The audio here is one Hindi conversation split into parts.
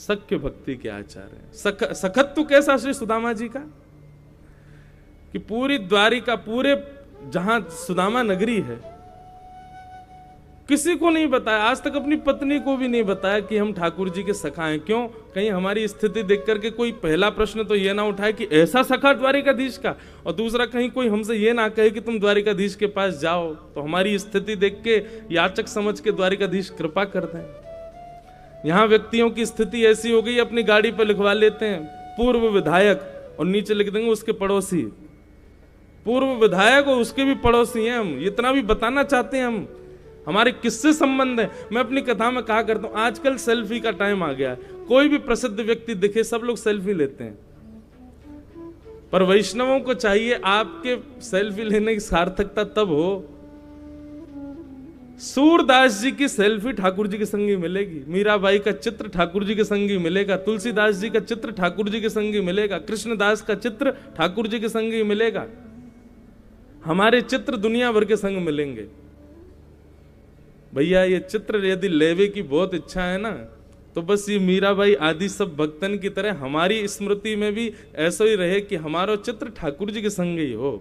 सख्य भक्ति के आचार्य हैं। सखत्व कैसा श्री सुदामा जी का, कि पूरी द्वारिका, पूरे जहां सुदामा नगरी है, किसी को नहीं बताया, आज तक अपनी पत्नी को भी नहीं बताया कि हम ठाकुर जी के सखा हैं। क्यों? कहीं हमारी स्थिति देख करके कोई पहला प्रश्न तो ये ना उठाए कि ऐसा सखा द्वारिकाधीश का, और दूसरा कहीं कोई हमसे ये ना कहे कि तुम द्वारिकाधीश के पास जाओ, तो हमारी स्थिति देख के याचक समझ के द्वारिकाधीश कृपा कर दें। यहां व्यक्तियों की स्थिति ऐसी हो गई, अपनी गाड़ी पर लिखवा लेते हैं पूर्व विधायक और नीचे लिख देंगे उसके पड़ोसी। पूर्व विधायक और उसके भी पड़ोसी हैं हम, इतना भी बताना चाहते हैं हम, हमारे किससे संबंध है। मैं अपनी कथा में कहा करता हूं, आजकल सेल्फी का टाइम आ गया है, कोई भी प्रसिद्ध व्यक्ति दिखे सब लोग सेल्फी लेते हैं, पर वैष्णवों को चाहिए आपके सेल्फी लेने की सार्थकता तब हो, सूरदास जी की सेल्फी ठाकुर जी के संगी मिलेगी, मीराबाई का चित्र ठाकुर जी के संगी मिलेगा, तुलसीदास जी का चित्र ठाकुर जी के संगी मिलेगा, कृष्णदास का चित्र ठाकुर जी के संगी मिलेगा, हमारे चित्र दुनिया भर के संग मिलेंगे। भैया ये चित्र यदि लेवे की बहुत इच्छा है ना, तो बस ये मीराबाई आदि सब भक्तन की तरह हमारी स्मृति में भी ऐसा ही रहे कि हमारा चित्र ठाकुर जी के संग ही हो।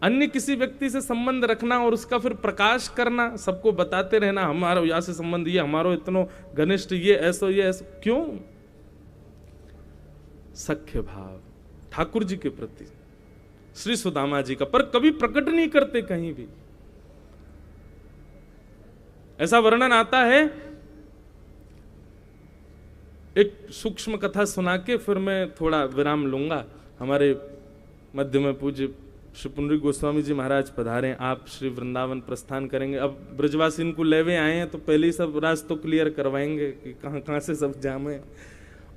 अन्य किसी व्यक्ति से संबंध रखना और उसका फिर प्रकाश करना, सबको बताते रहना हमारा यहाँ से संबंध, ये हमारो इतनो घनिष्ठ, ये ऐसा ये ऐसा, क्यों? सख्य भाव ठाकुर जी के प्रति श्री सुदामा जी का, पर कभी प्रकट नहीं करते कहीं भी। ऐसा वर्णन आता है, एक सूक्ष्म कथा सुना के फिर मैं थोड़ा विराम लूंगा। हमारे मध्य में पूज्य श्री पुंडरीक गोस्वामी जी महाराज पधारे, आप श्री वृंदावन प्रस्थान करेंगे। अब ब्रजवासी इनको लेवे आए हैं तो पहले ही सब रास्ते क्लियर करवाएंगे कि कहाँ कहाँ से सब जाम है।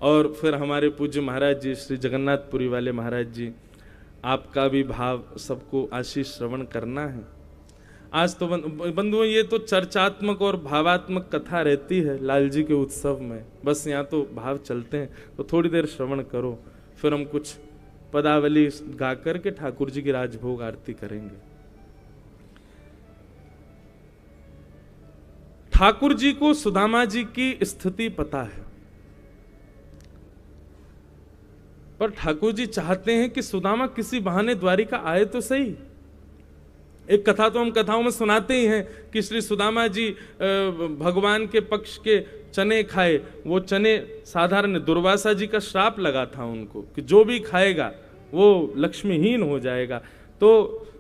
और फिर हमारे पूज्य महाराज जी श्री जगन्नाथपुरी वाले महाराज जी, आपका भी भाव सबको आशीष श्रवण करना है। आज तो बंधुओं ये तो चर्चात्मक और भावात्मक कथा रहती है लाल जी के उत्सव में, बस यहाँ तो भाव चलते हैं, तो थोड़ी देर श्रवण करो, फिर हम कुछ पदावली गा करके ठाकुर जी की राजभोग आरती करेंगे। ठाकुर जी को सुदामा जी की स्थिति पता है, पर ठाकुर जी चाहते हैं कि सुदामा किसी बहाने द्वारिका आए तो सही। एक कथा तो हम कथाओं में सुनाते ही हैं कि श्री सुदामा जी भगवान के पक्ष के चने खाए, वो चने साधारण, दुर्वासा जी का श्राप लगा था उनको कि जो भी खाएगा वो लक्ष्मीहीन हो जाएगा। तो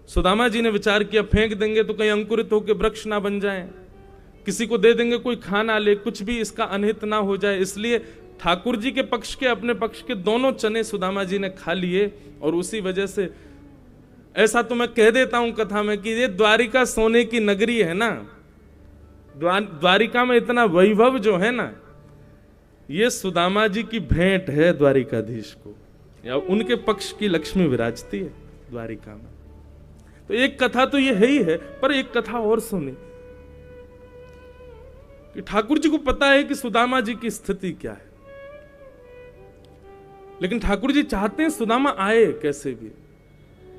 सुदामा जी ने विचार किया फेंक देंगे तो कहीं अंकुरित होकर वृक्ष ना बन जाए, किसी को दे देंगे कोई खा ना ले, कुछ भी इसका अनहित ना हो जाए, इसलिए ठाकुर जी के पक्ष के अपने पक्ष के दोनों चने सुदामा जी ने खा लिए। और उसी वजह से ऐसा तो मैं कह देता हूं कथा में कि ये द्वारिका सोने की नगरी है ना, द्वारिका में इतना वैभव जो है ना, ये सुदामा जी की भेंट है द्वारिकाधीश को, या उनके पक्ष की लक्ष्मी विराजती है द्वारिका में। तो एक कथा तो ये है ही है, पर एक कथा और सुनी कि ठाकुर जी को पता है कि सुदामा जी की स्थिति क्या है, लेकिन ठाकुर जी चाहते हैं सुदामा आए कैसे भी।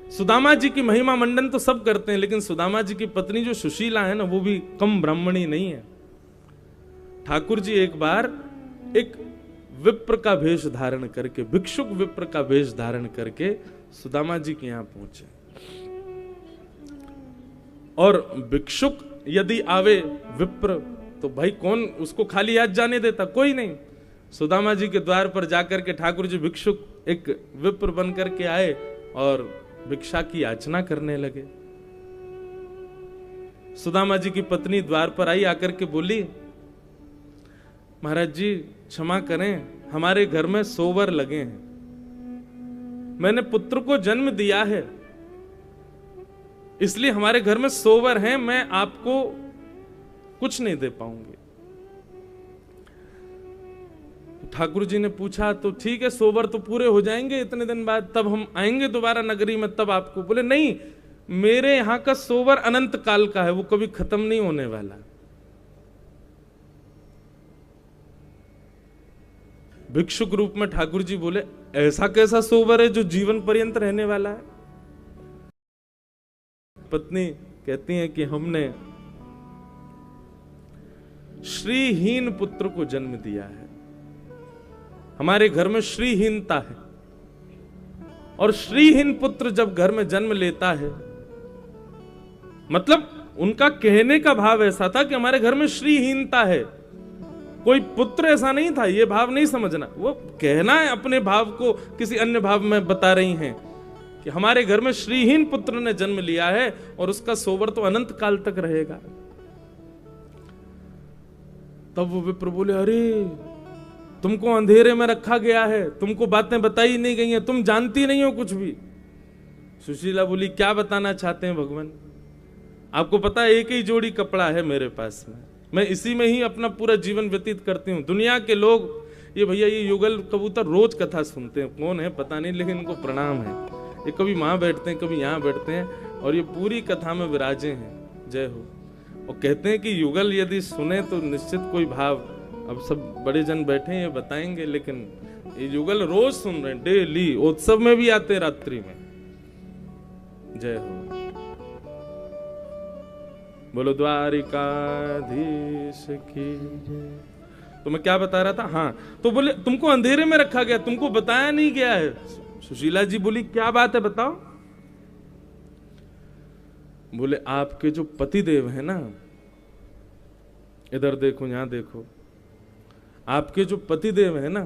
सुदामा जी की महिमा मंडन तो सब करते हैं, लेकिन सुदामा जी की पत्नी जो सुशीला है ना, वो भी कम ब्राह्मणी नहीं है। ठाकुर जी एक बार एक विप्र का वेश धारण करके, भिक्षुक विप्र का वेश धारण करके सुदामा जी के यहां पहुंचे। और भिक्षुक यदि आवे विप्र तो भाई कौन उसको खाली हाथ जाने देता, कोई नहीं। सुदामा जी के द्वार पर जाकर के ठाकुर जी भिक्षुक एक विप्र बन करके आए और भिक्षा की याचना करने लगे। सुदामा जी की पत्नी द्वार पर आई, आकर के बोली, महाराज जी क्षमा करें, हमारे घर में सोवर लगे हैं, मैंने पुत्र को जन्म दिया है, इसलिए हमारे घर में सोवर हैं, मैं आपको कुछ नहीं दे पाऊंगी। ठाकुर जी ने पूछा तो ठीक है, सोवर तो पूरे हो जाएंगे इतने दिन बाद, तब हम आएंगे दोबारा नगरी में, तब आपको। बोले नहीं, मेरे यहां का सोवर अनंत काल का है, वो कभी खत्म नहीं होने वाला। भिक्षुक रूप में ठाकुर जी बोले, ऐसा कैसा सोवर है जो जीवन पर्यंत रहने वाला है? पत्नी कहती है कि हमने श्रीहीन पुत्र को जन्म दिया है। हमारे घर में श्रीहीनता है, और श्रीहीन पुत्र जब घर में जन्म लेता है, मतलब उनका कहने का भाव ऐसा था कि हमारे घर में श्रीहीनता है, कोई पुत्र ऐसा नहीं था, ये भाव नहीं समझना। वो कहना है अपने भाव को किसी अन्य भाव में बता रही हैं कि हमारे घर में श्रीहीन पुत्र ने जन्म लिया है और उसका सोवर तो अनंत काल तक रहेगा। तब वो विप्र बोले, अरे तुमको अंधेरे में रखा गया है, तुमको बातें बताई नहीं गई हैं, तुम जानती नहीं हो कुछ भी। सुशीला बोली, क्या बताना चाहते हैं भगवान? आपको पता है एक ही जोड़ी कपड़ा है मेरे पास में, मैं इसी में ही अपना पूरा जीवन व्यतीत करती हूँ। दुनिया के लोग ये भैया ये युगल कबूतर रोज कथा सुनते हैं, कौन है पता नहीं, लेकिन इनको प्रणाम है। ये कभी वहां बैठते हैं, कभी यहाँ बैठते हैं, और ये पूरी कथा में विराजे हैं। जय हो। और कहते हैं कि युगल यदि सुने तो निश्चित कोई भाव, अब सब बड़े जन बैठे हैं ये बताएंगे, लेकिन ये युगल रोज सुन रहे हैं, डेली उत्सव में भी आते हैं, रात्रि में। जय हो। बोलो द्वारिकाधीश की जय। तो मैं क्या बता रहा था? हाँ, तो बोले तुमको अंधेरे में रखा गया, तुमको बताया नहीं गया है। सुशीला जी बोली, क्या बात है बताओ। बोले, आपके जो पतिदेव है ना, इधर देखो यहां देखो, आपके जो पतिदेव है ना,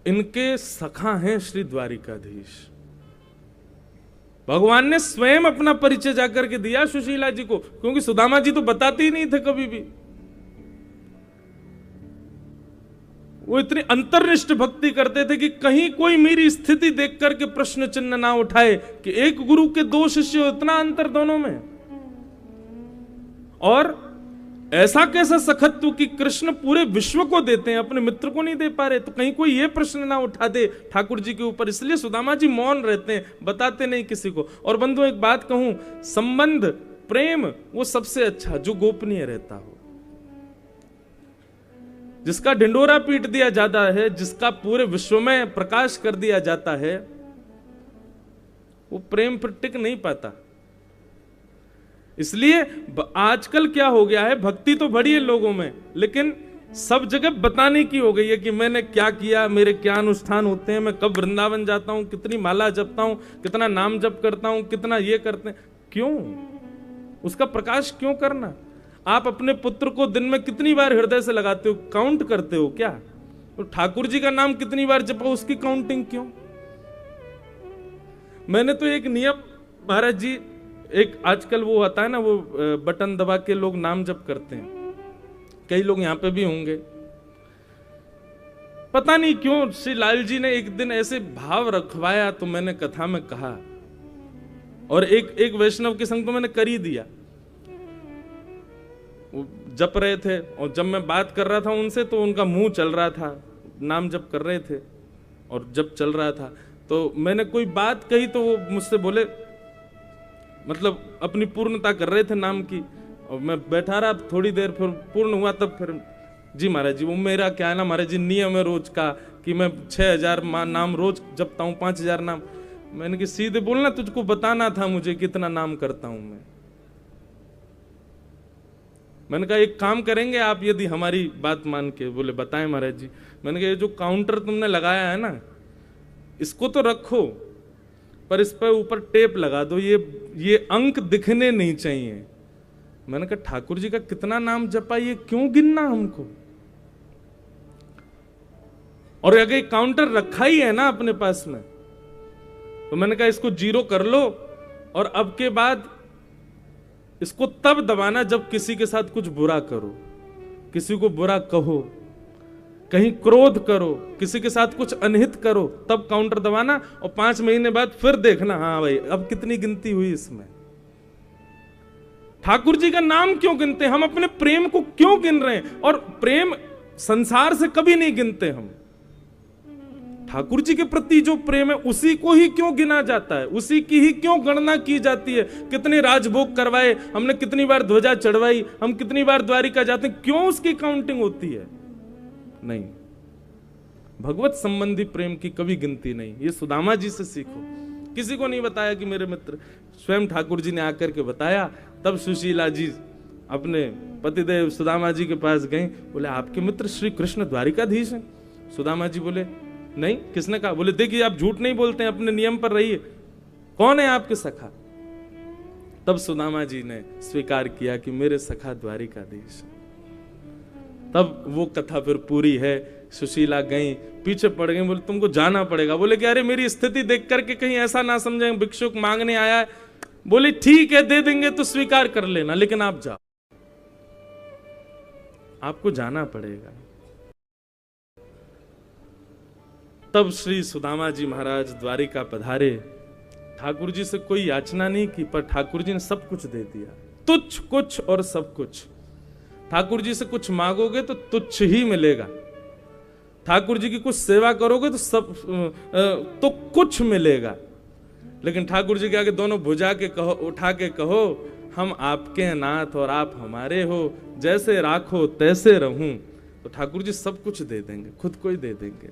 इनके सखा हैं श्री द्वारिकाधीश। भगवान ने स्वयं अपना परिचय जाकर के दिया सुशीला जी को, क्योंकि सुदामा जी तो बताते ही नहीं थे कभी भी। वो इतनी अंतर्निष्ठ भक्ति करते थे कि कहीं कोई मेरी स्थिति देख करके प्रश्न चिन्ह ना उठाए कि एक गुरु के दो शिष्य, इतना अंतर दोनों में। और ऐसा कैसा सखत्व कि कृष्ण पूरे विश्व को देते हैं, अपने मित्र को नहीं दे पा रहे, तो कहीं कोई ये प्रश्न ना उठा दे ठाकुर जी के ऊपर। इसलिए सुदामा जी मौन रहते हैं, बताते नहीं किसी को। और बंधु एक बात कहूं, संबंध प्रेम वो सबसे अच्छा जो गोपनीय रहता हो, जिसका ढिंडोरा पीट दिया जाता है, जिसका पूरे विश्व में प्रकाश कर दिया जाता है, वो प्रेम पर टिक नहीं पाता। इसलिए आजकल क्या हो गया है, भक्ति तो बड़ी है लोगों में, लेकिन सब जगह बताने की हो गई है कि मैंने क्या किया, मेरे क्या अनुष्ठान होते हैं, मैं कब वृंदावन जाता हूं, कितनी माला जपता हूं, कितना नाम जप करता हूं, कितना ये करते हैं। क्यों? उसका प्रकाश क्यों करना? आप अपने पुत्र को दिन में कितनी बार हृदय से लगाते हो, काउंट करते हो क्या? तो ठाकुर जी का नाम कितनी बार जपा, उसकी काउंटिंग क्यों? मैंने तो एक नियम, महाराज जी, एक आजकल वो आता है ना, वो बटन दबा के लोग नाम जप करते हैं, कई लोग यहां पे भी होंगे, पता नहीं क्यों श्री लाल जी ने एक दिन ऐसे भाव रखवाया, तो मैंने कथा में कहा, और एक वैष्णव के संग तो मैंने कर ही दिया। वो जप रहे थे, और जब मैं बात कर रहा था उनसे तो उनका मुंह चल रहा था, नाम जप कर रहे थे और जप चल रहा था। तो मैंने कोई बात कही तो वो मुझसे बोले, मतलब अपनी पूर्णता कर रहे थे नाम की, और मैं बैठा रहा थोड़ी देर, फिर पूर्ण हुआ, तब फिर जी महाराज जी, वो मेरा क्या है ना महाराज जी, नियम है रोज का कि मैं 6000 नाम रोज जपता हूँ, 5000 नाम। मैंने कि सीधे बोलना, तुझको बताना था मुझे कितना नाम करता हूं मैं। मैंने कहा एक काम करेंगे आप, यदि हमारी बात मान के। बोले बताएं महाराज जी। मैंने कहा ये जो काउंटर तुमने लगाया है ना, इसको तो रखो, पर इस पर ऊपर टेप लगा दो, ये अंक दिखने नहीं चाहिए। मैंने कहा ठाकुर जी का कितना नाम जपा, ये क्यों गिनना हमको? और अगर काउंटर रखा ही है ना अपने पास में, तो मैंने कहा इसको 0 कर लो, और अब के बाद इसको तब दबाना जब किसी के साथ कुछ बुरा करो, किसी को बुरा कहो, कहीं क्रोध करो, किसी के साथ कुछ अनहित करो, तब काउंटर दबाना, और 5 महीने बाद फिर देखना, हाँ भाई अब कितनी गिनती हुई इसमें। ठाकुर जी का नाम क्यों गिनते हैं हम? अपने प्रेम को क्यों गिन रहे हैं? और प्रेम संसार से कभी नहीं गिनते हम। ठाकुर जी के प्रति जो प्रेम है उसी को ही क्यों गिना जाता है, उसी की ही क्यों गणना की जाती है? कितने राजभोग करवाए हमने, कितनी बार ध्वजा चढ़वाई, हम कितनी बार द्वारिका जाते हैं, क्यों उसकी काउंटिंग होती है? नहीं, भगवत संबंधी प्रेम की कभी गिनती नहीं। ये सुदामा जी से सीखो। किसी को नहीं बताया कि मेरे मित्र, स्वयं ठाकुर जी ने आकर के बताया, तब सुशीला जी अपने पतिदेव सुदामा जी के पास गए, बोले आपके मित्र श्री कृष्ण द्वारिकाधीश हैं। सुदामा जी बोले नहीं, किसने कहा? बोले देखिए आप झूठ नहीं बोलते हैं, अपने नियम पर रहिए, कौन है आपके सखा? तब सुदामा जी ने स्वीकार किया कि मेरे सखा द्वारिकाधीश। तब वो कथा फिर पूरी है। सुशीला गई, पीछे पड़ गई, बोले तुमको जाना पड़ेगा। बोले कि अरे मेरी स्थिति देख करके कहीं ऐसा ना समझें भिक्षुक मांगने आया है। बोले ठीक है दे देंगे तो स्वीकार कर लेना, लेकिन आप जाओ, आपको जाना पड़ेगा। तब श्री सुदामा जी महाराज द्वारिका पधारे। ठाकुर जी से कोई याचना नहीं की, पर ठाकुर जी ने सब कुछ दे दिया, तुच्छ कुछ और सब कुछ। ठाकुर जी से कुछ मांगोगे तो तुच्छ ही मिलेगा, ठाकुर जी की कुछ सेवा करोगे तो सब तो कुछ मिलेगा। लेकिन ठाकुर जी के आगे दोनों भुजा के कहो, उठा के कहो हम आपके हैं नाथ और आप हमारे हो, जैसे राखो तैसे रहूं, तो ठाकुर जी सब कुछ दे देंगे, खुद को ही दे देंगे।